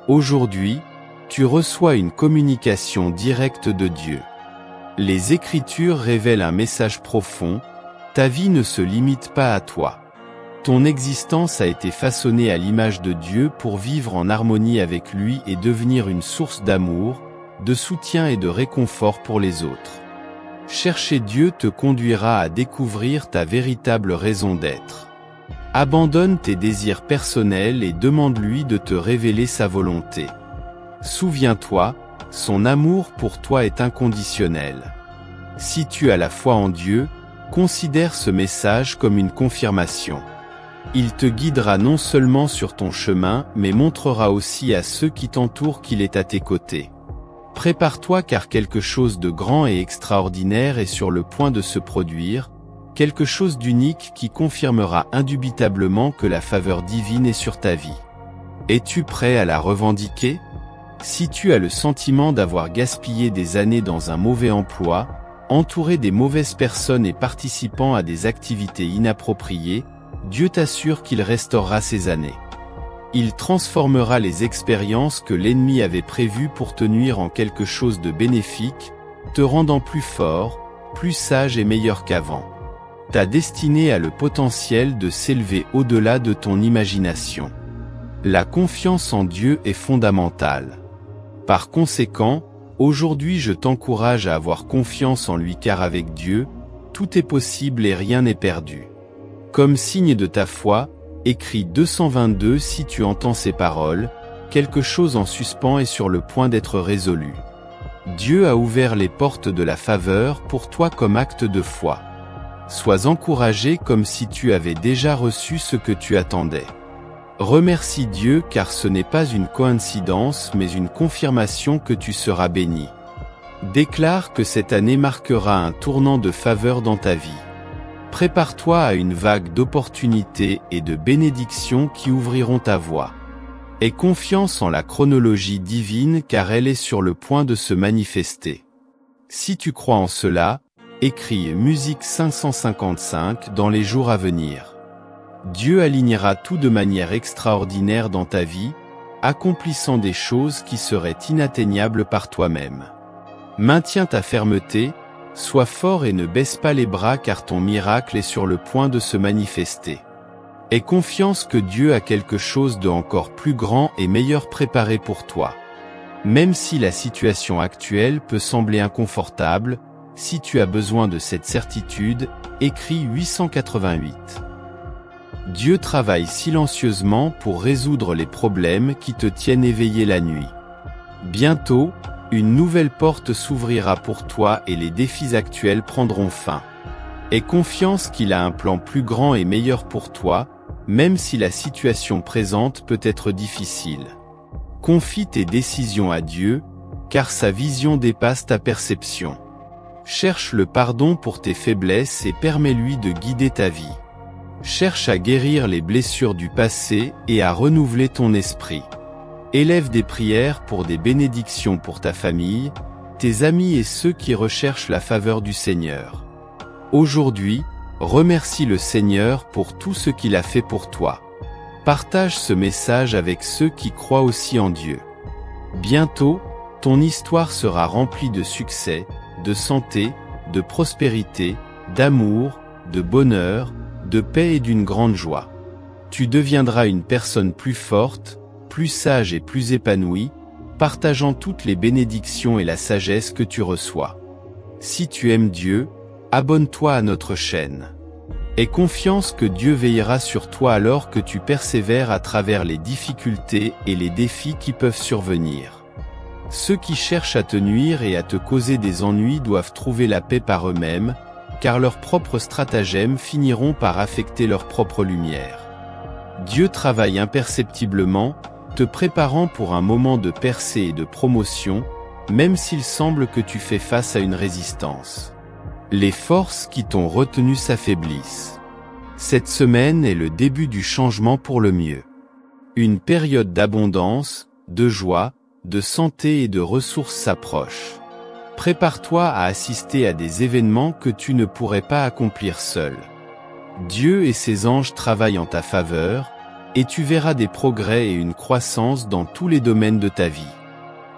Aujourd'hui, tu reçois une communication directe de Dieu. Les Écritures révèlent un message profond, ta vie ne se limite pas à toi. Ton existence a été façonnée à l'image de Dieu pour vivre en harmonie avec lui et devenir une source d'amour, de soutien et de réconfort pour les autres. Chercher Dieu te conduira à découvrir ta véritable raison d'être. Abandonne tes désirs personnels et demande-lui de te révéler sa volonté. Souviens-toi, son amour pour toi est inconditionnel. Si tu as la foi en Dieu, considère ce message comme une confirmation. Il te guidera non seulement sur ton chemin, mais montrera aussi à ceux qui t'entourent qu'il est à tes côtés. Prépare-toi car quelque chose de grand et extraordinaire est sur le point de se produire, quelque chose d'unique qui confirmera indubitablement que la faveur divine est sur ta vie. Es-tu prêt à la revendiquer ? Si tu as le sentiment d'avoir gaspillé des années dans un mauvais emploi, entouré des mauvaises personnes et participant à des activités inappropriées, Dieu t'assure qu'il restaurera ces années. Il transformera les expériences que l'ennemi avait prévues pour te nuire en quelque chose de bénéfique, te rendant plus fort, plus sage et meilleur qu'avant. Ta destinée a le potentiel de s'élever au-delà de ton imagination. La confiance en Dieu est fondamentale. Par conséquent, aujourd'hui je t'encourage à avoir confiance en lui car avec Dieu, tout est possible et rien n'est perdu. Comme signe de ta foi, écris 222 si tu entends ces paroles, quelque chose en suspens est sur le point d'être résolu. Dieu a ouvert les portes de la faveur pour toi comme acte de foi. Sois encouragé comme si tu avais déjà reçu ce que tu attendais. Remercie Dieu car ce n'est pas une coïncidence mais une confirmation que tu seras béni. Déclare que cette année marquera un tournant de faveur dans ta vie. Prépare-toi à une vague d'opportunités et de bénédictions qui ouvriront ta voie. Aie confiance en la chronologie divine car elle est sur le point de se manifester. Si tu crois en cela, écris musique 555 dans les jours à venir. Dieu alignera tout de manière extraordinaire dans ta vie, accomplissant des choses qui seraient inatteignables par toi-même. Maintiens ta fermeté, sois fort et ne baisse pas les bras car ton miracle est sur le point de se manifester. Aie confiance que Dieu a quelque chose de encore plus grand et meilleur préparé pour toi. Même si la situation actuelle peut sembler inconfortable, si tu as besoin de cette certitude, écris 888. Dieu travaille silencieusement pour résoudre les problèmes qui te tiennent éveillé la nuit. Bientôt, une nouvelle porte s'ouvrira pour toi et les défis actuels prendront fin. Aie confiance qu'il a un plan plus grand et meilleur pour toi, même si la situation présente peut être difficile. Confie tes décisions à Dieu, car sa vision dépasse ta perception. Cherche le pardon pour tes faiblesses et permets-lui de guider ta vie. Cherche à guérir les blessures du passé et à renouveler ton esprit. Élève des prières pour des bénédictions pour ta famille, tes amis et ceux qui recherchent la faveur du Seigneur. Aujourd'hui, remercie le Seigneur pour tout ce qu'il a fait pour toi. Partage ce message avec ceux qui croient aussi en Dieu. Bientôt, ton histoire sera remplie de succès, de santé, de prospérité, d'amour, de bonheur, de paix et d'une grande joie. Tu deviendras une personne plus forte, plus sage et plus épanouie, partageant toutes les bénédictions et la sagesse que tu reçois. Si tu aimes Dieu, abonne-toi à notre chaîne. Aie confiance que Dieu veillera sur toi alors que tu persévères à travers les difficultés et les défis qui peuvent survenir. Ceux qui cherchent à te nuire et à te causer des ennuis doivent trouver la paix par eux-mêmes, car leurs propres stratagèmes finiront par affecter leur propre lumière. Dieu travaille imperceptiblement, te préparant pour un moment de percée et de promotion, même s'il semble que tu fais face à une résistance. Les forces qui t'ont retenu s'affaiblissent. Cette semaine est le début du changement pour le mieux. Une période d'abondance, de joie, de santé et de ressources s'approche. Prépare-toi à assister à des événements que tu ne pourrais pas accomplir seul. Dieu et ses anges travaillent en ta faveur, et tu verras des progrès et une croissance dans tous les domaines de ta vie.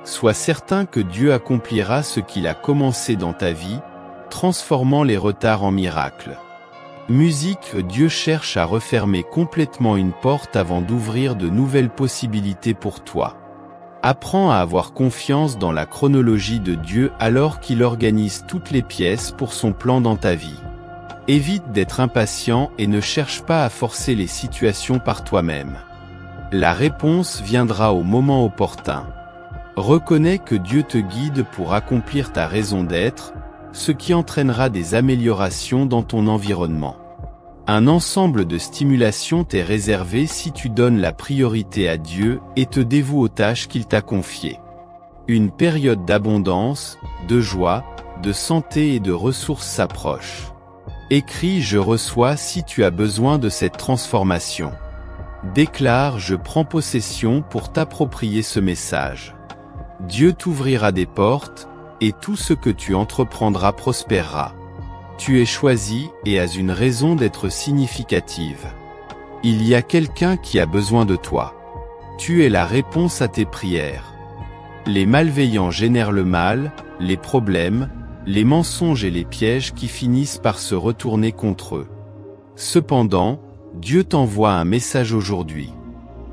Sois certain que Dieu accomplira ce qu'il a commencé dans ta vie, transformant les retards en miracles. Musique. Dieu cherche à refermer complètement une porte avant d'ouvrir de nouvelles possibilités pour toi. Apprends à avoir confiance dans la chronologie de Dieu alors qu'il organise toutes les pièces pour son plan dans ta vie. Évite d'être impatient et ne cherche pas à forcer les situations par toi-même. La réponse viendra au moment opportun. Reconnais que Dieu te guide pour accomplir ta raison d'être, ce qui entraînera des améliorations dans ton environnement. Un ensemble de stimulations t'est réservé si tu donnes la priorité à Dieu et te dévoues aux tâches qu'il t'a confiées. Une période d'abondance, de joie, de santé et de ressources s'approche. Écris « Je reçois » si tu as besoin de cette transformation. Déclare « Je prends possession » pour t'approprier ce message. Dieu t'ouvrira des portes, et tout ce que tu entreprendras prospérera. Tu es choisi et as une raison d'être significative. Il y a quelqu'un qui a besoin de toi. Tu es la réponse à tes prières. Les malveillants génèrent le mal, les problèmes, les mensonges et les pièges qui finissent par se retourner contre eux. Cependant, Dieu t'envoie un message aujourd'hui.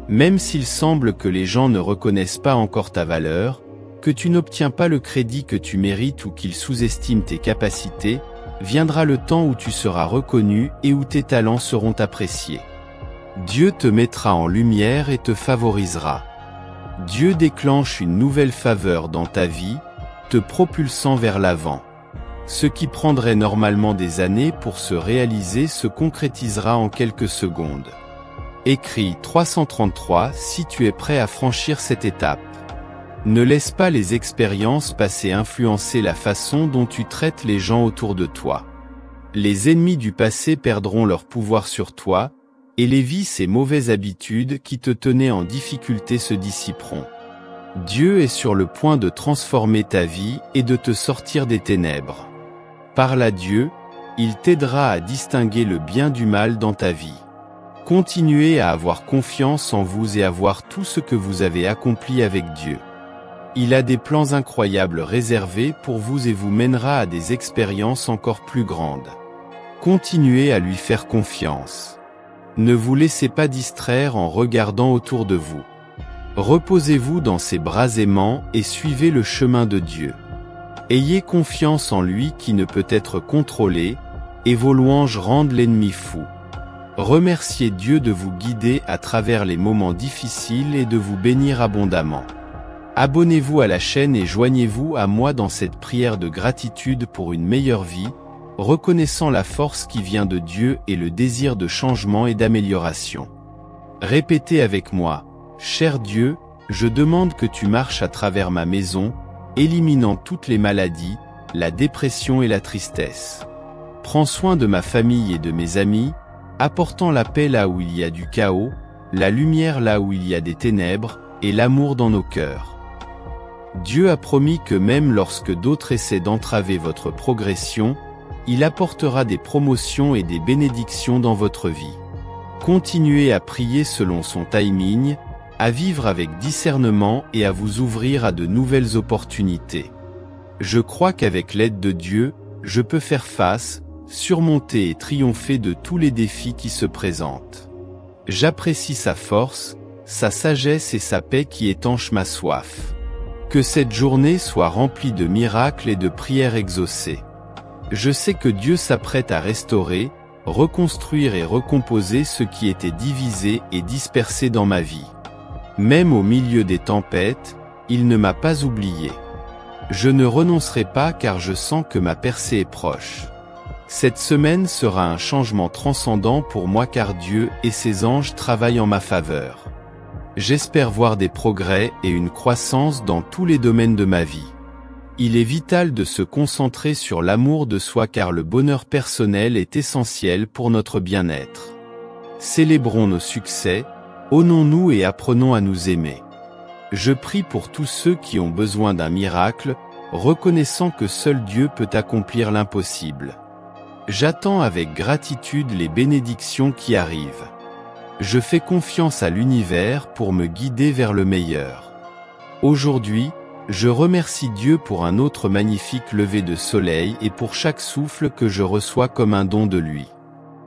Même s'il semble que les gens ne reconnaissent pas encore ta valeur, que tu n'obtiens pas le crédit que tu mérites ou qu'ils sous-estiment tes capacités, viendra le temps où tu seras reconnu et où tes talents seront appréciés. Dieu te mettra en lumière et te favorisera. Dieu déclenche une nouvelle faveur dans ta vie, te propulsant vers l'avant. Ce qui prendrait normalement des années pour se réaliser se concrétisera en quelques secondes. Écris 333 si tu es prêt à franchir cette étape. Ne laisse pas les expériences passées influencer la façon dont tu traites les gens autour de toi. Les ennemis du passé perdront leur pouvoir sur toi, et les vices et mauvaises habitudes qui te tenaient en difficulté se dissiperont. Dieu est sur le point de transformer ta vie et de te sortir des ténèbres. Parle à Dieu, il t'aidera à distinguer le bien du mal dans ta vie. Continuez à avoir confiance en vous et à voir tout ce que vous avez accompli avec Dieu. Il a des plans incroyables réservés pour vous et vous mènera à des expériences encore plus grandes. Continuez à lui faire confiance. Ne vous laissez pas distraire en regardant autour de vous. Reposez-vous dans ses bras aimants et suivez le chemin de Dieu. Ayez confiance en lui qui ne peut être contrôlé, et vos louanges rendent l'ennemi fou. Remerciez Dieu de vous guider à travers les moments difficiles et de vous bénir abondamment. Abonnez-vous à la chaîne et joignez-vous à moi dans cette prière de gratitude pour une meilleure vie, reconnaissant la force qui vient de Dieu et le désir de changement et d'amélioration. Répétez avec moi, « Cher Dieu, je demande que tu marches à travers ma maison, éliminant toutes les maladies, la dépression et la tristesse. Prends soin de ma famille et de mes amis, apportant la paix là où il y a du chaos, la lumière là où il y a des ténèbres, et l'amour dans nos cœurs. Dieu a promis que même lorsque d'autres essaient d'entraver votre progression, il apportera des promotions et des bénédictions dans votre vie. Continuez à prier selon son timing, à vivre avec discernement et à vous ouvrir à de nouvelles opportunités. Je crois qu'avec l'aide de Dieu, je peux faire face, surmonter et triompher de tous les défis qui se présentent. J'apprécie sa force, sa sagesse et sa paix qui étanchent ma soif. Que cette journée soit remplie de miracles et de prières exaucées. Je sais que Dieu s'apprête à restaurer, reconstruire et recomposer ce qui était divisé et dispersé dans ma vie. Même au milieu des tempêtes, il ne m'a pas oublié. Je ne renoncerai pas car je sens que ma percée est proche. Cette semaine sera un changement transcendant pour moi car Dieu et ses anges travaillent en ma faveur. J'espère voir des progrès et une croissance dans tous les domaines de ma vie. Il est vital de se concentrer sur l'amour de soi car le bonheur personnel est essentiel pour notre bien-être. Célébrons nos succès, honnons-nous et apprenons à nous aimer. Je prie pour tous ceux qui ont besoin d'un miracle, reconnaissant que seul Dieu peut accomplir l'impossible. J'attends avec gratitude les bénédictions qui arrivent. Je fais confiance à l'univers pour me guider vers le meilleur. Aujourd'hui, je remercie Dieu pour un autre magnifique lever de soleil et pour chaque souffle que je reçois comme un don de lui.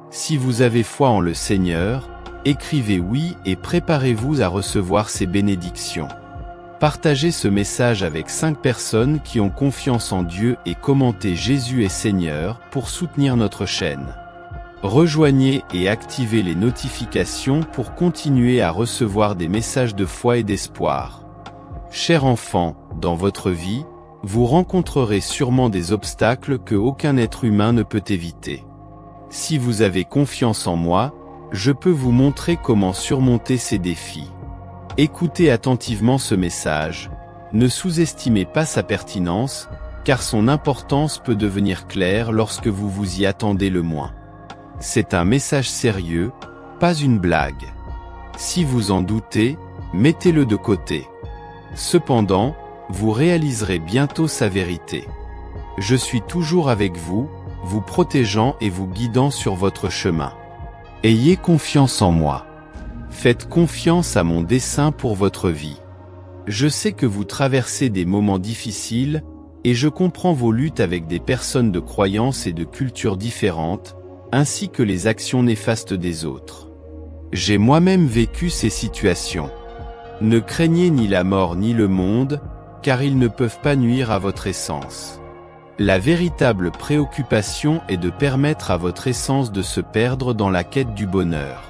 Si vous avez foi en le Seigneur, écrivez oui et préparez-vous à recevoir ces bénédictions. Partagez ce message avec 5 personnes qui ont confiance en Dieu et commentez Jésus est Seigneur pour soutenir notre chaîne. Rejoignez et activez les notifications pour continuer à recevoir des messages de foi et d'espoir. Chers enfants, dans votre vie, vous rencontrerez sûrement des obstacles que aucun être humain ne peut éviter. Si vous avez confiance en moi, je peux vous montrer comment surmonter ces défis. Écoutez attentivement ce message, ne sous-estimez pas sa pertinence, car son importance peut devenir claire lorsque vous vous y attendez le moins. C'est un message sérieux, pas une blague. Si vous en doutez, mettez-le de côté. Cependant, vous réaliserez bientôt sa vérité. Je suis toujours avec vous, vous protégeant et vous guidant sur votre chemin. Ayez confiance en moi. Faites confiance à mon dessein pour votre vie. Je sais que vous traversez des moments difficiles, et je comprends vos luttes avec des personnes de croyances et de cultures différentes, ainsi que les actions néfastes des autres. J'ai moi-même vécu ces situations. Ne craignez ni la mort ni le monde, car ils ne peuvent pas nuire à votre essence. La véritable préoccupation est de permettre à votre essence de se perdre dans la quête du bonheur.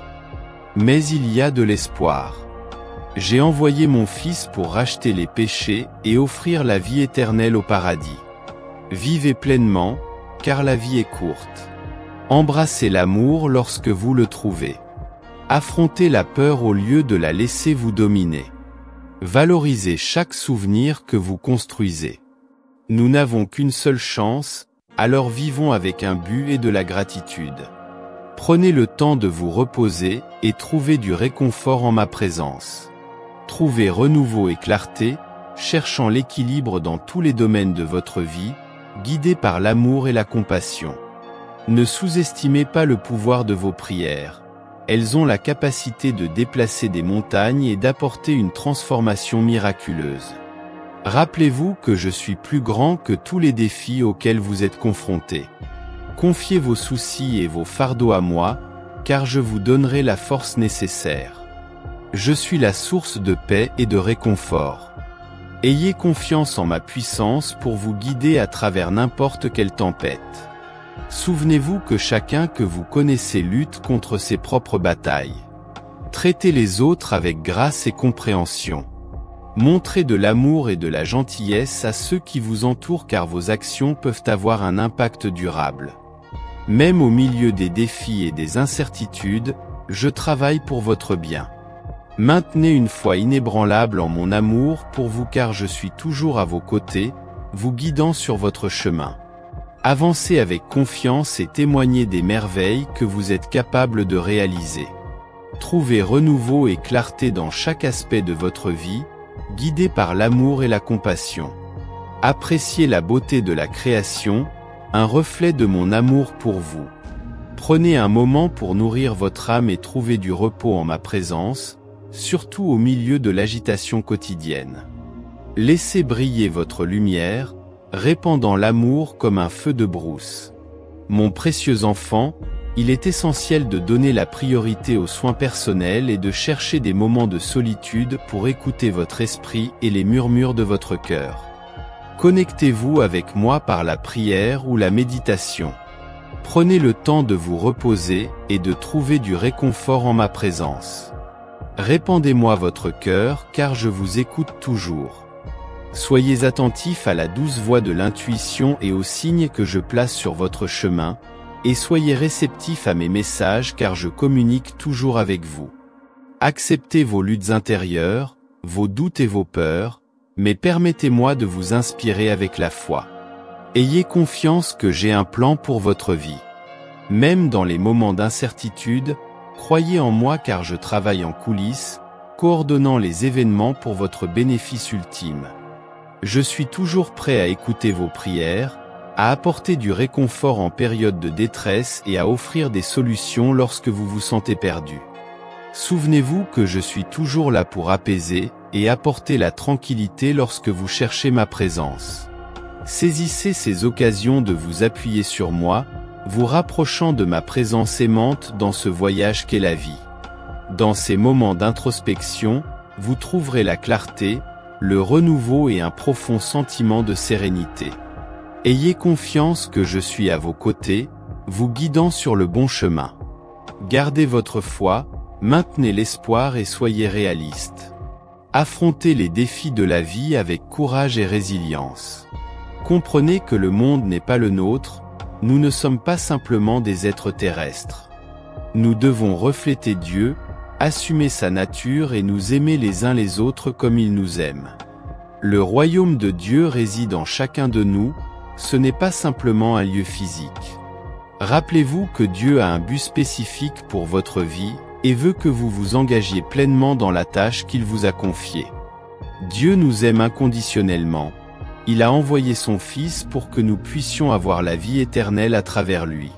Mais il y a de l'espoir. J'ai envoyé mon Fils pour racheter les péchés et offrir la vie éternelle au paradis. Vivez pleinement, car la vie est courte. Embrassez l'amour lorsque vous le trouvez. Affrontez la peur au lieu de la laisser vous dominer. Valorisez chaque souvenir que vous construisez. Nous n'avons qu'une seule chance, alors vivons avec un but et de la gratitude. Prenez le temps de vous reposer et trouvez du réconfort en ma présence. Trouvez renouveau et clarté, cherchant l'équilibre dans tous les domaines de votre vie, guidés par l'amour et la compassion. Ne sous-estimez pas le pouvoir de vos prières. Elles ont la capacité de déplacer des montagnes et d'apporter une transformation miraculeuse. Rappelez-vous que je suis plus grand que tous les défis auxquels vous êtes confrontés. Confiez vos soucis et vos fardeaux à moi, car je vous donnerai la force nécessaire. Je suis la source de paix et de réconfort. Ayez confiance en ma puissance pour vous guider à travers n'importe quelle tempête. Souvenez-vous que chacun que vous connaissez lutte contre ses propres batailles. Traitez les autres avec grâce et compréhension. Montrez de l'amour et de la gentillesse à ceux qui vous entourent car vos actions peuvent avoir un impact durable. Même au milieu des défis et des incertitudes, je travaille pour votre bien. Maintenez une foi inébranlable en mon amour pour vous car je suis toujours à vos côtés, vous guidant sur votre chemin. Avancez avec confiance et témoignez des merveilles que vous êtes capable de réaliser. Trouvez renouveau et clarté dans chaque aspect de votre vie, guidé par l'amour et la compassion. Appréciez la beauté de la création, un reflet de mon amour pour vous. Prenez un moment pour nourrir votre âme et trouver du repos en ma présence, surtout au milieu de l'agitation quotidienne. Laissez briller votre lumière, répandant l'amour comme un feu de brousse. Mon précieux enfant, il est essentiel de donner la priorité aux soins personnels et de chercher des moments de solitude pour écouter votre esprit et les murmures de votre cœur. Connectez-vous avec moi par la prière ou la méditation. Prenez le temps de vous reposer et de trouver du réconfort en ma présence. Répandez-moi votre cœur car je vous écoute toujours. Soyez attentifs à la douce voix de l'intuition et aux signes que je place sur votre chemin, et soyez réceptifs à mes messages car je communique toujours avec vous. Acceptez vos luttes intérieures, vos doutes et vos peurs, mais permettez-moi de vous inspirer avec la foi. Ayez confiance que j'ai un plan pour votre vie. Même dans les moments d'incertitude, croyez en moi car je travaille en coulisses, coordonnant les événements pour votre bénéfice ultime. Je suis toujours prêt à écouter vos prières, à apporter du réconfort en période de détresse et à offrir des solutions lorsque vous vous sentez perdu. Souvenez-vous que je suis toujours là pour apaiser et apporter la tranquillité lorsque vous cherchez ma présence. Saisissez ces occasions de vous appuyer sur moi, vous rapprochant de ma présence aimante dans ce voyage qu'est la vie. Dans ces moments d'introspection, vous trouverez la clarté, le renouveau et un profond sentiment de sérénité. Ayez confiance que je suis à vos côtés, vous guidant sur le bon chemin. Gardez votre foi, maintenez l'espoir et soyez réaliste. Affrontez les défis de la vie avec courage et résilience. Comprenez que le monde n'est pas le nôtre, nous ne sommes pas simplement des êtres terrestres. Nous devons refléter Dieu, assumer sa nature et nous aimer les uns les autres comme il nous aime. Le royaume de Dieu réside en chacun de nous, ce n'est pas simplement un lieu physique. Rappelez-vous que Dieu a un but spécifique pour votre vie et veut que vous vous engagiez pleinement dans la tâche qu'il vous a confiée. Dieu nous aime inconditionnellement. Il a envoyé son Fils pour que nous puissions avoir la vie éternelle à travers lui.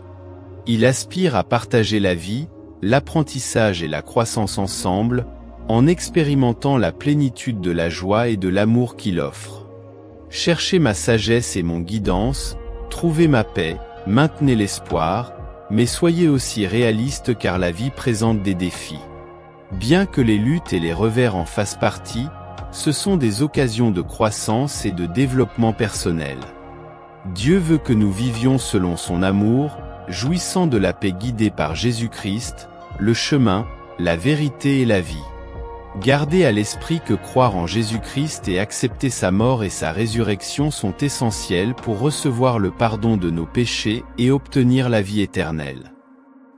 Il aspire à partager la vie, l'apprentissage et la croissance ensemble, en expérimentant la plénitude de la joie et de l'amour qu'il offre. Cherchez ma sagesse et mon guidance, trouvez ma paix, maintenez l'espoir, mais soyez aussi réaliste car la vie présente des défis. Bien que les luttes et les revers en fassent partie, ce sont des occasions de croissance et de développement personnel. Dieu veut que nous vivions selon son amour, jouissant de la paix guidée par Jésus-Christ, le chemin, la vérité et la vie. Gardez à l'esprit que croire en Jésus-Christ et accepter sa mort et sa résurrection sont essentiels pour recevoir le pardon de nos péchés et obtenir la vie éternelle.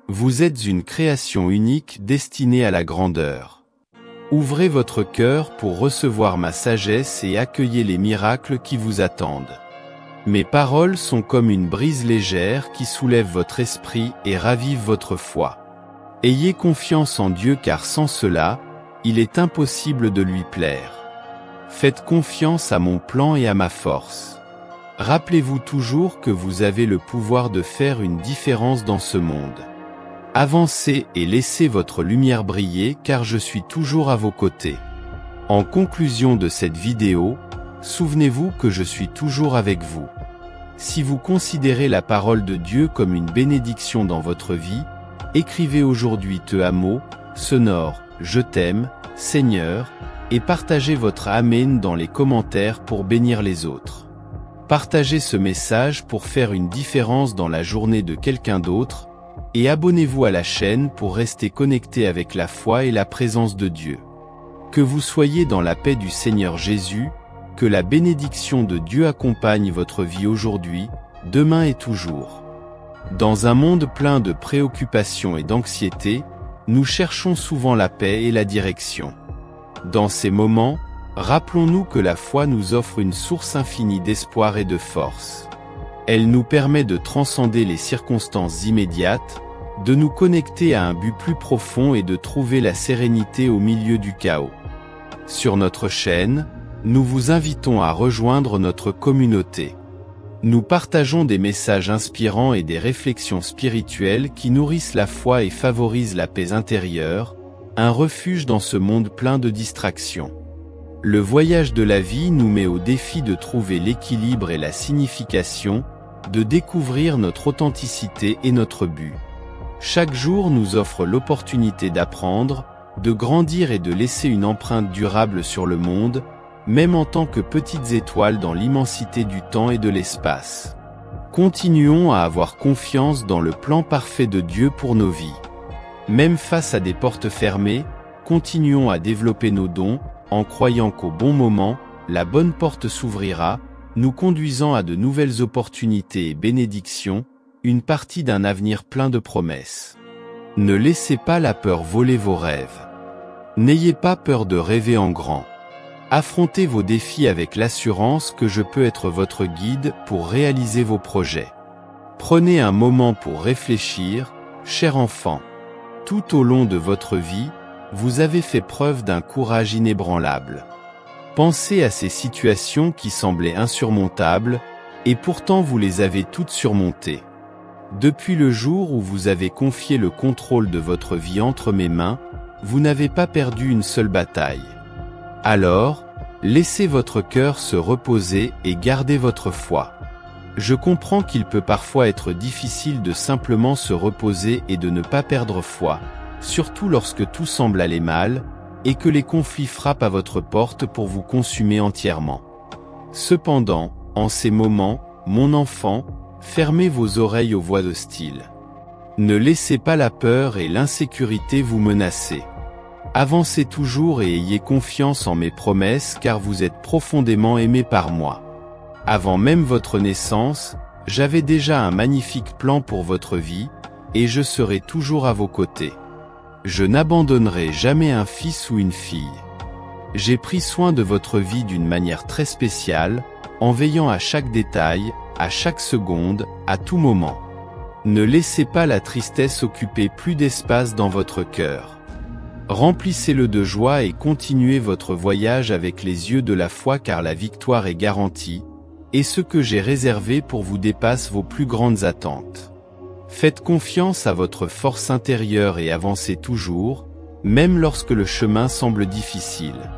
Vous êtes une création unique destinée à la grandeur. Ouvrez votre cœur pour recevoir ma sagesse et accueillez les miracles qui vous attendent. Mes paroles sont comme une brise légère qui soulève votre esprit et ravive votre foi. Ayez confiance en Dieu car sans cela, il est impossible de lui plaire. Faites confiance à mon plan et à ma force. Rappelez-vous toujours que vous avez le pouvoir de faire une différence dans ce monde. Avancez et laissez votre lumière briller car je suis toujours à vos côtés. En conclusion de cette vidéo, souvenez-vous que je suis toujours avec vous. Si vous considérez la parole de Dieu comme une bénédiction dans votre vie, écrivez aujourd'hui Te amo, sonore, je t'aime, Seigneur, et partagez votre Amen dans les commentaires pour bénir les autres. Partagez ce message pour faire une différence dans la journée de quelqu'un d'autre, et abonnez-vous à la chaîne pour rester connecté avec la foi et la présence de Dieu. Que vous soyez dans la paix du Seigneur Jésus, que la bénédiction de Dieu accompagne votre vie aujourd'hui, demain et toujours. Dans un monde plein de préoccupations et d'anxiété, nous cherchons souvent la paix et la direction. Dans ces moments, rappelons-nous que la foi nous offre une source infinie d'espoir et de force. Elle nous permet de transcender les circonstances immédiates, de nous connecter à un but plus profond et de trouver la sérénité au milieu du chaos. Sur notre chaîne, nous vous invitons à rejoindre notre communauté. Nous partageons des messages inspirants et des réflexions spirituelles qui nourrissent la foi et favorisent la paix intérieure, un refuge dans ce monde plein de distractions. Le voyage de la vie nous met au défi de trouver l'équilibre et la signification, de découvrir notre authenticité et notre but. Chaque jour nous offre l'opportunité d'apprendre, de grandir et de laisser une empreinte durable sur le monde, même en tant que petites étoiles dans l'immensité du temps et de l'espace. Continuons à avoir confiance dans le plan parfait de Dieu pour nos vies. Même face à des portes fermées, continuons à développer nos dons, en croyant qu'au bon moment, la bonne porte s'ouvrira, nous conduisant à de nouvelles opportunités et bénédictions, une partie d'un avenir plein de promesses. Ne laissez pas la peur voler vos rêves. N'ayez pas peur de rêver en grand. Affrontez vos défis avec l'assurance que je peux être votre guide pour réaliser vos projets. Prenez un moment pour réfléchir, cher enfant. Tout au long de votre vie, vous avez fait preuve d'un courage inébranlable. Pensez à ces situations qui semblaient insurmontables, et pourtant vous les avez toutes surmontées. Depuis le jour où vous avez confié le contrôle de votre vie entre mes mains, vous n'avez pas perdu une seule bataille. Alors, laissez votre cœur se reposer et gardez votre foi. Je comprends qu'il peut parfois être difficile de simplement se reposer et de ne pas perdre foi, surtout lorsque tout semble aller mal, et que les conflits frappent à votre porte pour vous consumer entièrement. Cependant, en ces moments, mon enfant, fermez vos oreilles aux voix hostiles. Ne laissez pas la peur et l'insécurité vous menacer. Avancez toujours et ayez confiance en mes promesses car vous êtes profondément aimé par moi. Avant même votre naissance, j'avais déjà un magnifique plan pour votre vie, et je serai toujours à vos côtés. Je n'abandonnerai jamais un fils ou une fille. J'ai pris soin de votre vie d'une manière très spéciale, en veillant à chaque détail, à chaque seconde, à tout moment. Ne laissez pas la tristesse occuper plus d'espace dans votre cœur. Remplissez-le de joie et continuez votre voyage avec les yeux de la foi car la victoire est garantie, et ce que j'ai réservé pour vous dépasse vos plus grandes attentes. Faites confiance à votre force intérieure et avancez toujours, même lorsque le chemin semble difficile.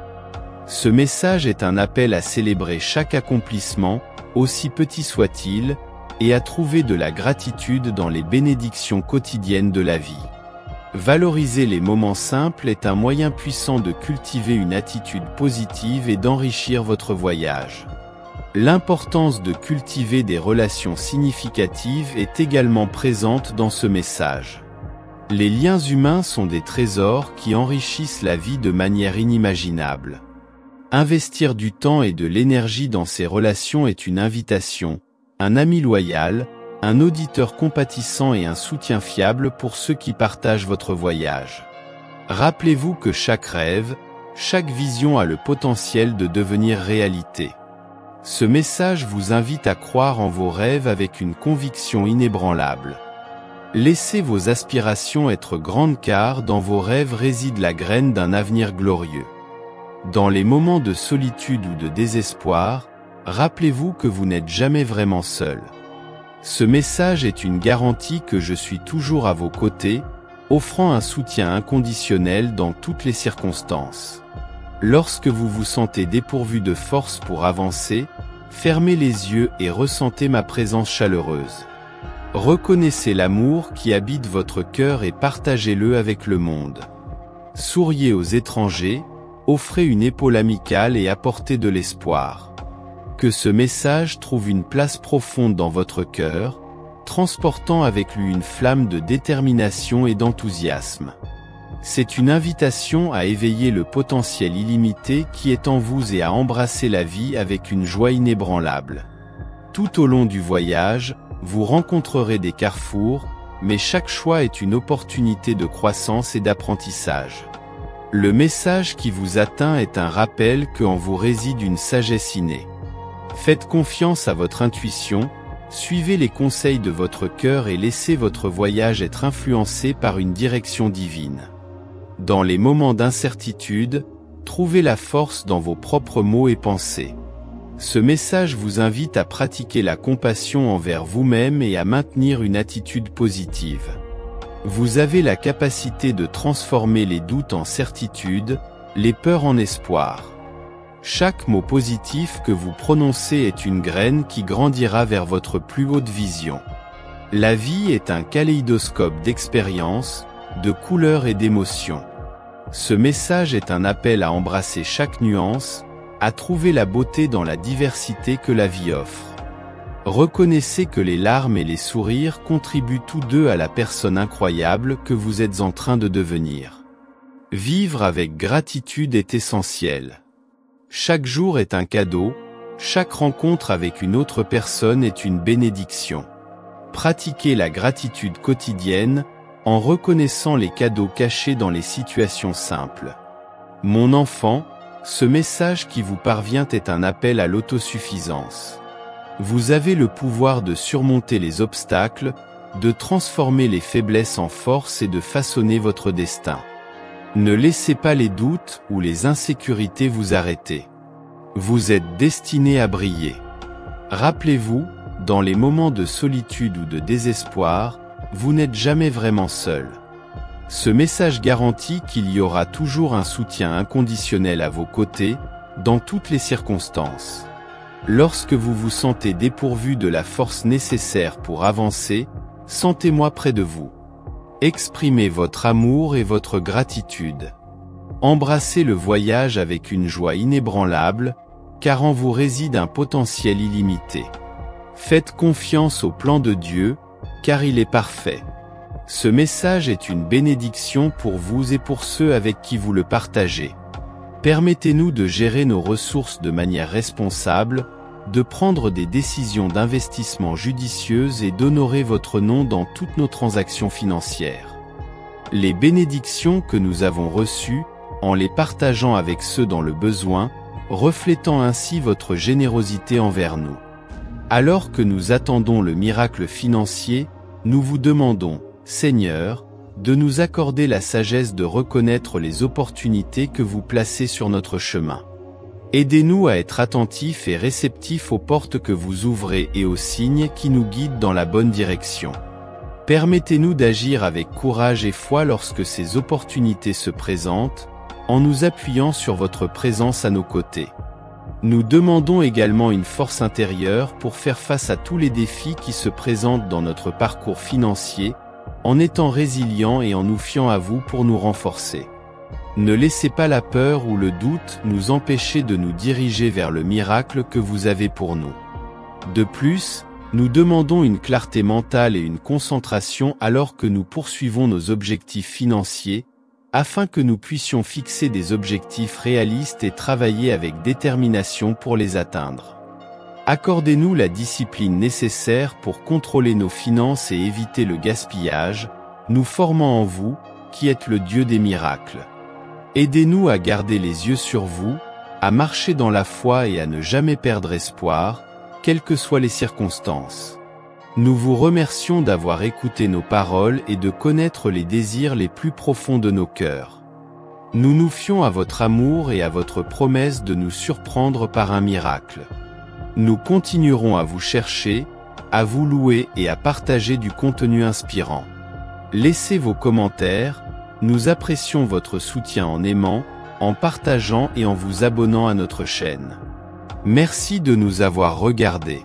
Ce message est un appel à célébrer chaque accomplissement, aussi petit soit-il, et à trouver de la gratitude dans les bénédictions quotidiennes de la vie. Valoriser les moments simples est un moyen puissant de cultiver une attitude positive et d'enrichir votre voyage. L'importance de cultiver des relations significatives est également présente dans ce message. Les liens humains sont des trésors qui enrichissent la vie de manière inimaginable. Investir du temps et de l'énergie dans ces relations est une invitation, un ami loyal, un auditeur compatissant et un soutien fiable pour ceux qui partagent votre voyage. Rappelez-vous que chaque rêve, chaque vision a le potentiel de devenir réalité. Ce message vous invite à croire en vos rêves avec une conviction inébranlable. Laissez vos aspirations être grandes car dans vos rêves réside la graine d'un avenir glorieux. Dans les moments de solitude ou de désespoir, rappelez-vous que vous n'êtes jamais vraiment seul. Ce message est une garantie que je suis toujours à vos côtés, offrant un soutien inconditionnel dans toutes les circonstances. Lorsque vous vous sentez dépourvu de force pour avancer, fermez les yeux et ressentez ma présence chaleureuse. Reconnaissez l'amour qui habite votre cœur et partagez-le avec le monde. Souriez aux étrangers, offrez une épaule amicale et apportez de l'espoir. Que ce message trouve une place profonde dans votre cœur, transportant avec lui une flamme de détermination et d'enthousiasme. C'est une invitation à éveiller le potentiel illimité qui est en vous et à embrasser la vie avec une joie inébranlable. Tout au long du voyage, vous rencontrerez des carrefours, mais chaque choix est une opportunité de croissance et d'apprentissage. Le message qui vous atteint est un rappel qu'en vous réside une sagesse innée. Faites confiance à votre intuition, suivez les conseils de votre cœur et laissez votre voyage être influencé par une direction divine. Dans les moments d'incertitude, trouvez la force dans vos propres mots et pensées. Ce message vous invite à pratiquer la compassion envers vous-même et à maintenir une attitude positive. Vous avez la capacité de transformer les doutes en certitude, les peurs en espoir. Chaque mot positif que vous prononcez est une graine qui grandira vers votre plus haute vision. La vie est un kaléidoscope d'expériences, de couleurs et d'émotions. Ce message est un appel à embrasser chaque nuance, à trouver la beauté dans la diversité que la vie offre. Reconnaissez que les larmes et les sourires contribuent tous deux à la personne incroyable que vous êtes en train de devenir. Vivre avec gratitude est essentiel. Chaque jour est un cadeau, chaque rencontre avec une autre personne est une bénédiction. Pratiquez la gratitude quotidienne, en reconnaissant les cadeaux cachés dans les situations simples. Mon enfant, ce message qui vous parvient est un appel à l'autosuffisance. Vous avez le pouvoir de surmonter les obstacles, de transformer les faiblesses en force et de façonner votre destin. Ne laissez pas les doutes ou les insécurités vous arrêter. Vous êtes destiné à briller. Rappelez-vous, dans les moments de solitude ou de désespoir, vous n'êtes jamais vraiment seul. Ce message garantit qu'il y aura toujours un soutien inconditionnel à vos côtés, dans toutes les circonstances. Lorsque vous vous sentez dépourvu de la force nécessaire pour avancer, sentez-moi près de vous. Exprimez votre amour et votre gratitude. Embrassez le voyage avec une joie inébranlable, car en vous réside un potentiel illimité. Faites confiance au plan de Dieu, car il est parfait. Ce message est une bénédiction pour vous et pour ceux avec qui vous le partagez. Permettez-nous de gérer nos ressources de manière responsable, de prendre des décisions d'investissement judicieuses et d'honorer votre nom dans toutes nos transactions financières. Les bénédictions que nous avons reçues, en les partageant avec ceux dans le besoin, reflétant ainsi votre générosité envers nous. Alors que nous attendons le miracle financier, nous vous demandons, Seigneur, de nous accorder la sagesse de reconnaître les opportunités que vous placez sur notre chemin. Aidez-nous à être attentifs et réceptifs aux portes que vous ouvrez et aux signes qui nous guident dans la bonne direction. Permettez-nous d'agir avec courage et foi lorsque ces opportunités se présentent, en nous appuyant sur votre présence à nos côtés. Nous demandons également une force intérieure pour faire face à tous les défis qui se présentent dans notre parcours financier, en étant résilients et en nous fiant à vous pour nous renforcer. Ne laissez pas la peur ou le doute nous empêcher de nous diriger vers le miracle que vous avez pour nous. De plus, nous demandons une clarté mentale et une concentration alors que nous poursuivons nos objectifs financiers, afin que nous puissions fixer des objectifs réalistes et travailler avec détermination pour les atteindre. Accordez-nous la discipline nécessaire pour contrôler nos finances et éviter le gaspillage, nous formant en vous, qui êtes le Dieu des miracles. Aidez-nous à garder les yeux sur vous, à marcher dans la foi et à ne jamais perdre espoir, quelles que soient les circonstances. Nous vous remercions d'avoir écouté nos paroles et de connaître les désirs les plus profonds de nos cœurs. Nous nous fions à votre amour et à votre promesse de nous surprendre par un miracle. Nous continuerons à vous chercher, à vous louer et à partager du contenu inspirant. Laissez vos commentaires, nous apprécions votre soutien en aimant, en partageant et en vous abonnant à notre chaîne. Merci de nous avoir regardés.